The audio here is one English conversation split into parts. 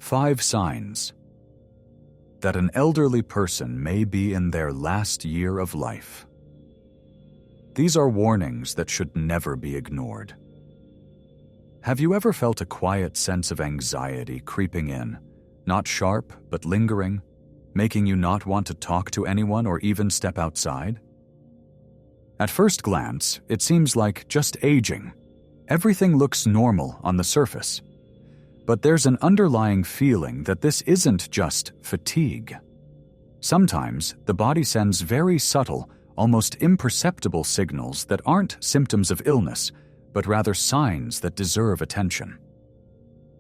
5 signs that an elderly person may be in their last year of life. These are warnings that should never be ignored. Have you ever felt a quiet sense of anxiety creeping in, not sharp but lingering, making you not want to talk to anyone or even step outside? At first glance, it seems like just aging. Everything looks normal on the surface. But there's an underlying feeling that this isn't just fatigue. Sometimes the body sends very subtle, almost imperceptible signals that aren't symptoms of illness, but rather signs that deserve attention.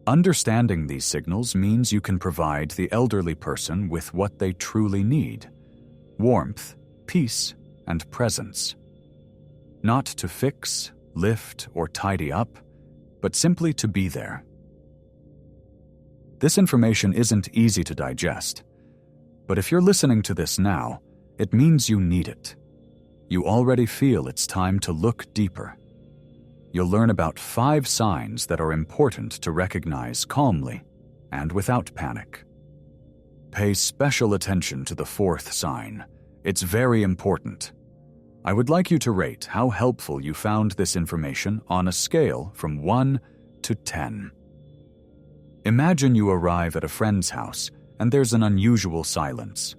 Understanding these signals means you can provide the elderly person with what they truly need: warmth, peace, and presence. Not to fix, lift, or tidy up, but simply to be there. This information isn't easy to digest, but if you're listening to this now, it means you need it. You already feel it's time to look deeper. You'll learn about 5 signs that are important to recognize calmly and without panic. Pay special attention to the 4th sign. It's very important. I would like you to rate how helpful you found this information on a scale from 1 to 10. Imagine you arrive at a friend's house and there's an unusual silence.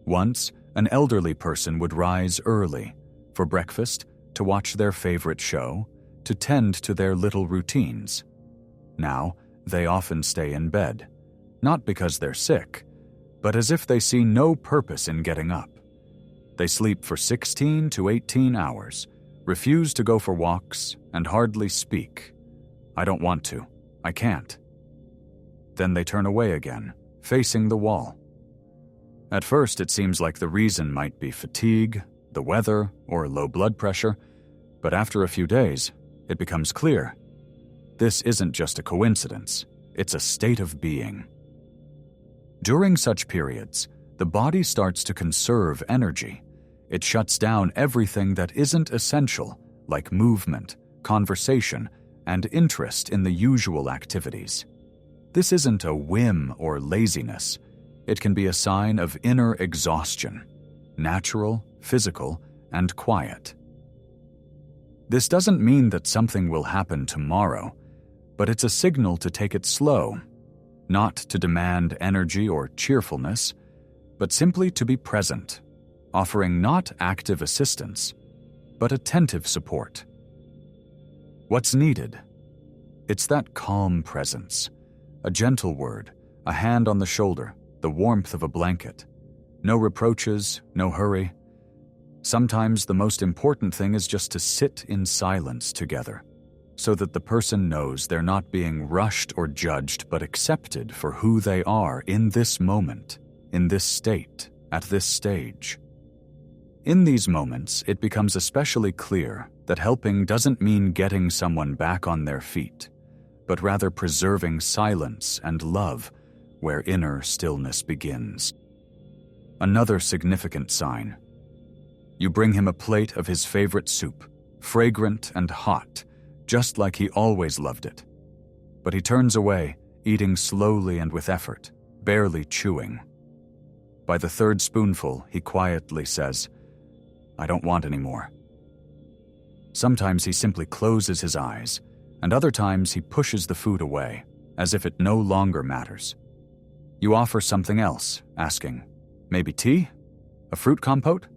Once, an elderly person would rise early for breakfast, to watch their favorite show, to tend to their little routines. Now, they often stay in bed, not because they're sick, but as if they see no purpose in getting up. They sleep for 16 to 18 hours, refuse to go for walks, and hardly speak. I don't want to. I can't. Then they turn away again, facing the wall. At first, it seems like the reason might be fatigue, the weather, or low blood pressure, but after a few days, it becomes clear. This isn't just a coincidence, it's a state of being. During such periods, the body starts to conserve energy. It shuts down everything that isn't essential, like movement, conversation, and interest in the usual activities. This isn't a whim or laziness. It can be a sign of inner exhaustion, natural, physical, and quiet. This doesn't mean that something will happen tomorrow, but it's a signal to take it slow, not to demand energy or cheerfulness, but simply to be present, offering not active assistance, but attentive support. What's needed? It's that calm presence, a gentle word, a hand on the shoulder, the warmth of a blanket. No reproaches, no hurry. Sometimes the most important thing is just to sit in silence together, so that the person knows they're not being rushed or judged, but accepted for who they are in this moment, in this state, at this stage. In these moments, it becomes especially clear that helping doesn't mean getting someone back on their feet, but rather preserving silence and love where inner stillness begins. Another significant sign. You bring him a plate of his favorite soup, fragrant and hot, just like he always loved it. But he turns away, eating slowly and with effort, barely chewing. By the 3rd spoonful, he quietly says, "I don't want any more." Sometimes he simply closes his eyes, and other times he pushes the food away, as if it no longer matters. You offer something else, asking, "Maybe tea? A fruit compote?"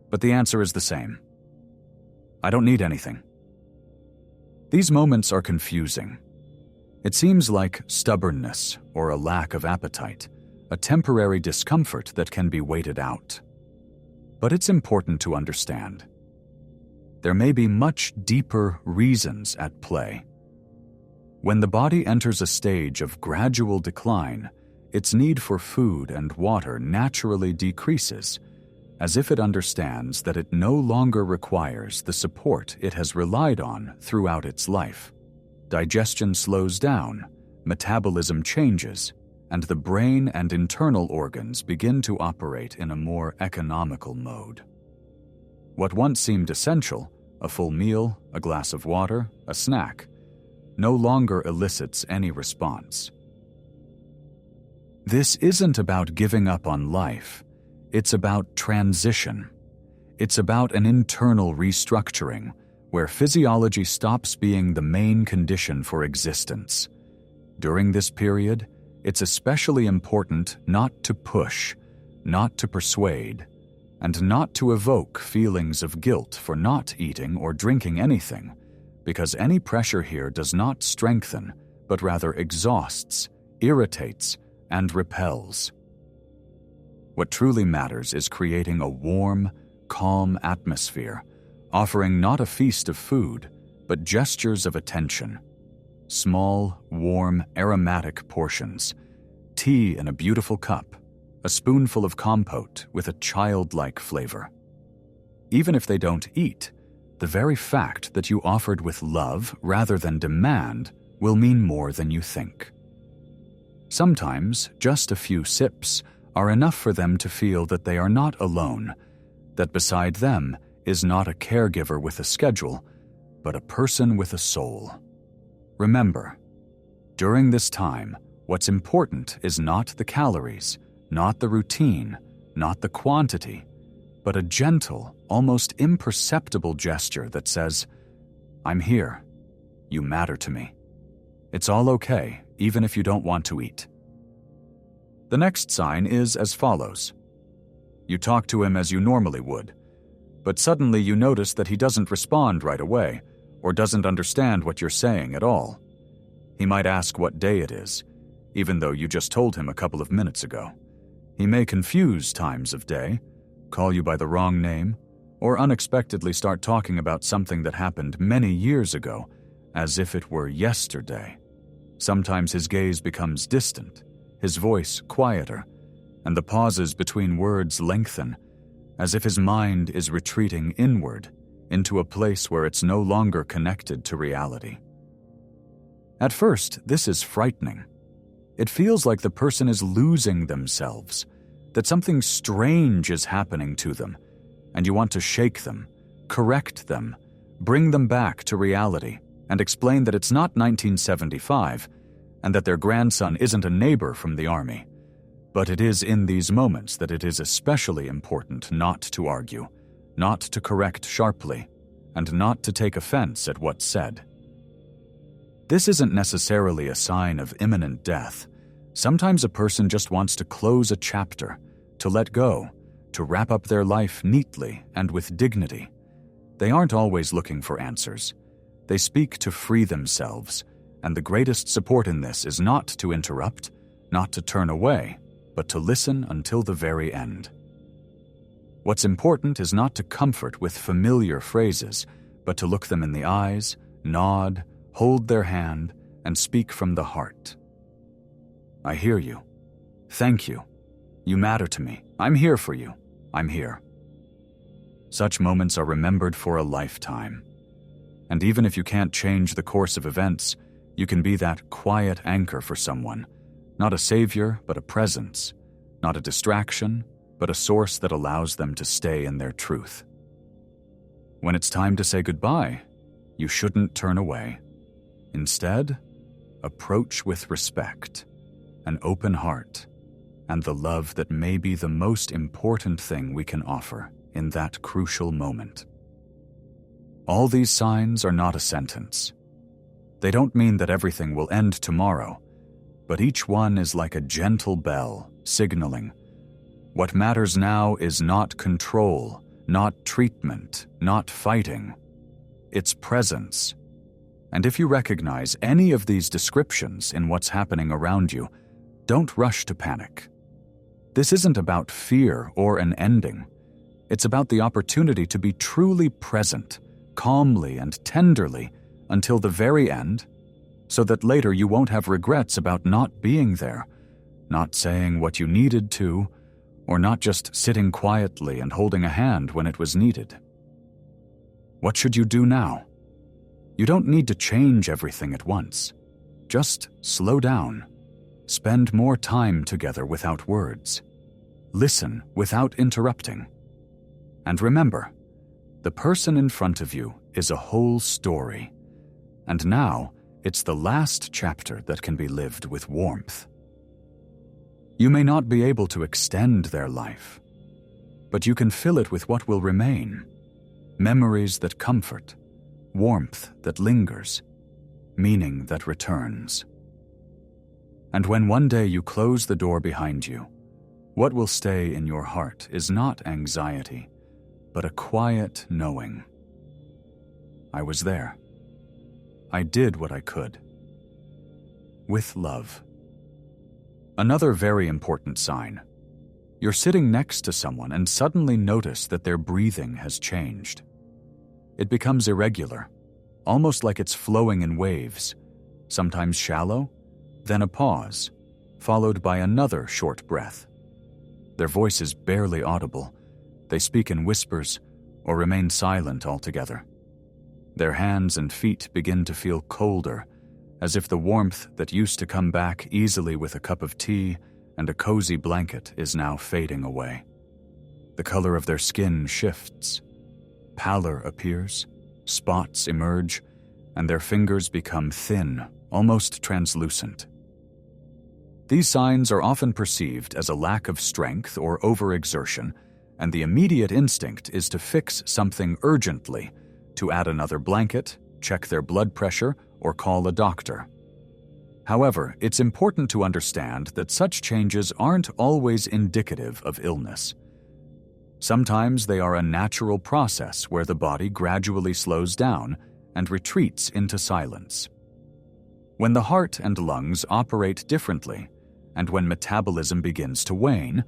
But the answer is the same. "I don't need anything." These moments are confusing. It seems like stubbornness or a lack of appetite, a temporary discomfort that can be waited out. But it's important to understand. There may be much deeper reasons at play. When the body enters a stage of gradual decline, its need for food and water naturally decreases, as if it understands that it no longer requires the support it has relied on throughout its life. Digestion slows down, metabolism changes, and the brain and internal organs begin to operate in a more economical mode. What once seemed essential, a full meal, a glass of water, a snack, no longer elicits any response. This isn't about giving up on life. It's about transition. It's about an internal restructuring where physiology stops being the main condition for existence. During this period, it's especially important not to push, not to persuade, and not to evoke feelings of guilt for not eating or drinking anything, because any pressure here does not strengthen, but rather exhausts, irritates, and repels. What truly matters is creating a warm, calm atmosphere, offering not a feast of food, but gestures of attention. Small, warm, aromatic portions, tea in a beautiful cup, a spoonful of compote with a childlike flavor. Even if they don't eat, the very fact that you offered with love rather than demand will mean more than you think. Sometimes, just a few sips are enough for them to feel that they are not alone, that beside them is not a caregiver with a schedule, but a person with a soul. Remember, during this time, what's important is not the calories, not the routine, not the quantity, but a gentle, almost imperceptible gesture that says, "I'm here. You matter to me. It's all okay, even if you don't want to eat." The next sign is as follows. You talk to him as you normally would, but suddenly you notice that he doesn't respond right away or doesn't understand what you're saying at all. He might ask what day it is, even though you just told him a couple of minutes ago. He may confuse times of day, call you by the wrong name, or unexpectedly start talking about something that happened many years ago, as if it were yesterday. Sometimes his gaze becomes distant, his voice quieter, and the pauses between words lengthen, as if his mind is retreating inward into a place where it's no longer connected to reality. At first, this is frightening. It feels like the person is losing themselves, that something strange is happening to them, and you want to shake them, correct them, bring them back to reality, and explain that it's not 1975 and that their grandson isn't a neighbor from the army. But it is in these moments that it is especially important not to argue, not to correct sharply, and not to take offense at what's said. This isn't necessarily a sign of imminent death. Sometimes a person just wants to close a chapter, to let go, to wrap up their life neatly and with dignity. They aren't always looking for answers. They speak to free themselves, and the greatest support in this is not to interrupt, not to turn away, but to listen until the very end. What's important is not to comfort with familiar phrases, but to look them in the eyes, nod, hold their hand, and speak from the heart. I hear you. Thank you. You matter to me. I'm here for you. I'm here. Such moments are remembered for a lifetime. And even if you can't change the course of events, you can be that quiet anchor for someone, not a savior, but a presence, not a distraction, but a source that allows them to stay in their truth. When it's time to say goodbye, you shouldn't turn away. Instead, approach with respect, an open heart, and the love that may be the most important thing we can offer in that crucial moment. All these signs are not a sentence. They don't mean that everything will end tomorrow, but each one is like a gentle bell signaling, what matters now is not control, not treatment, not fighting. It's presence. And if you recognize any of these descriptions in what's happening around you, don't rush to panic. This isn't about fear or an ending. It's about the opportunity to be truly present, calmly and tenderly, until the very end, so that later you won't have regrets about not being there, not saying what you needed to, or not just sitting quietly and holding a hand when it was needed. What should you do now? You don't need to change everything at once. Just slow down. Spend more time together without words. Listen without interrupting. And remember, the person in front of you is a whole story. And now, it's the last chapter that can be lived with warmth. You may not be able to extend their life, but you can fill it with what will remain: memories that comfort, warmth that lingers, meaning that returns. And when one day you close the door behind you, what will stay in your heart is not anxiety, but a quiet knowing. I was there. I did what I could. With love. Another very important sign. You're sitting next to someone and suddenly notice that their breathing has changed. It becomes irregular, almost like it's flowing in waves, sometimes shallow, then a pause, followed by another short breath. Their voice is barely audible. They speak in whispers or remain silent altogether. Their hands and feet begin to feel colder, as if the warmth that used to come back easily with a cup of tea and a cozy blanket is now fading away. The color of their skin shifts. Pallor appears, spots emerge, and their fingers become thin, almost translucent. These signs are often perceived as a lack of strength or overexertion, and the immediate instinct is to fix something urgently, to add another blanket, check their blood pressure, or call a doctor. However, it's important to understand that such changes aren't always indicative of illness. Sometimes they are a natural process where the body gradually slows down and retreats into silence. When the heart and lungs operate differently, and when metabolism begins to wane,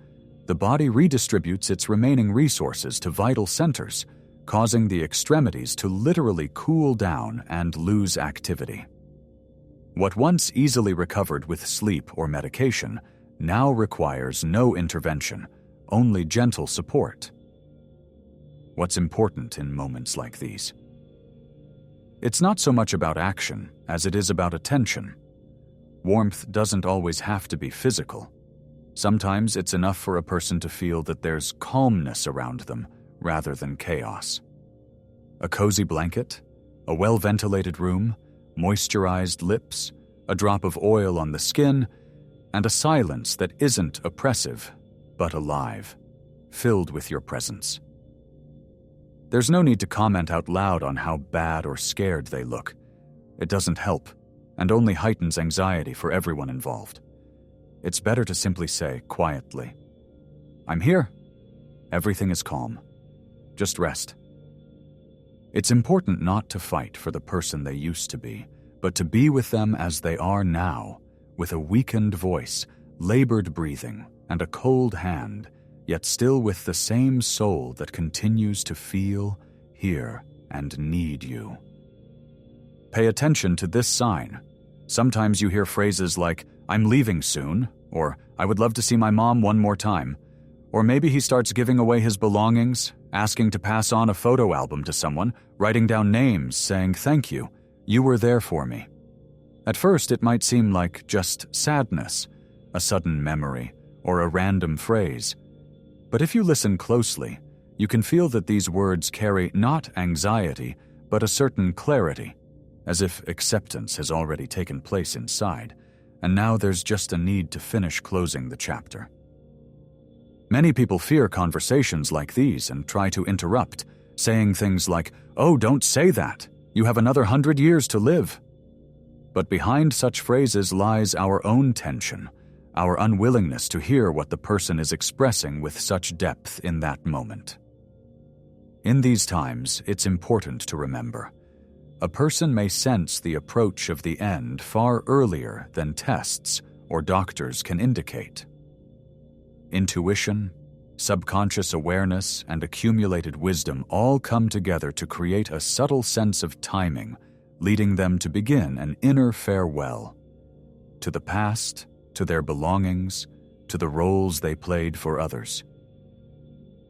the body redistributes its remaining resources to vital centers, causing the extremities to literally cool down and lose activity. What once easily recovered with sleep or medication now requires no intervention, only gentle support. What's important in moments like these? It's not so much about action as it is about attention. Warmth doesn't always have to be physical. Sometimes it's enough for a person to feel that there's calmness around them rather than chaos. A cozy blanket, a well-ventilated room, moisturized lips, a drop of oil on the skin, and a silence that isn't oppressive, but alive, filled with your presence. There's no need to comment out loud on how bad or scared they look. It doesn't help, and only heightens anxiety for everyone involved. It's better to simply say, quietly, "I'm here. Everything is calm. Just rest." It's important not to fight for the person they used to be, but to be with them as they are now, with a weakened voice, labored breathing, and a cold hand, yet still with the same soul that continues to feel, hear, and need you. Pay attention to this sign. Sometimes you hear phrases like, "I'm leaving soon," or "I would love to see my mom one more time." Or maybe he starts giving away his belongings, asking to pass on a photo album to someone, writing down names, saying, "Thank you, you were there for me." At first, it might seem like just sadness, a sudden memory, or a random phrase. But if you listen closely, you can feel that these words carry not anxiety, but a certain clarity, as if acceptance has already taken place inside, and now there's just a need to finish closing the chapter. Many people fear conversations like these and try to interrupt, saying things like, "Oh, don't say that. You have another 100 years to live." But behind such phrases lies our own tension, our unwillingness to hear what the person is expressing with such depth in that moment. In these times, it's important to remember, a person may sense the approach of the end far earlier than tests or doctors can indicate. Intuition, subconscious awareness, and accumulated wisdom all come together to create a subtle sense of timing, leading them to begin an inner farewell. To the past, to their belongings, to the roles they played for others.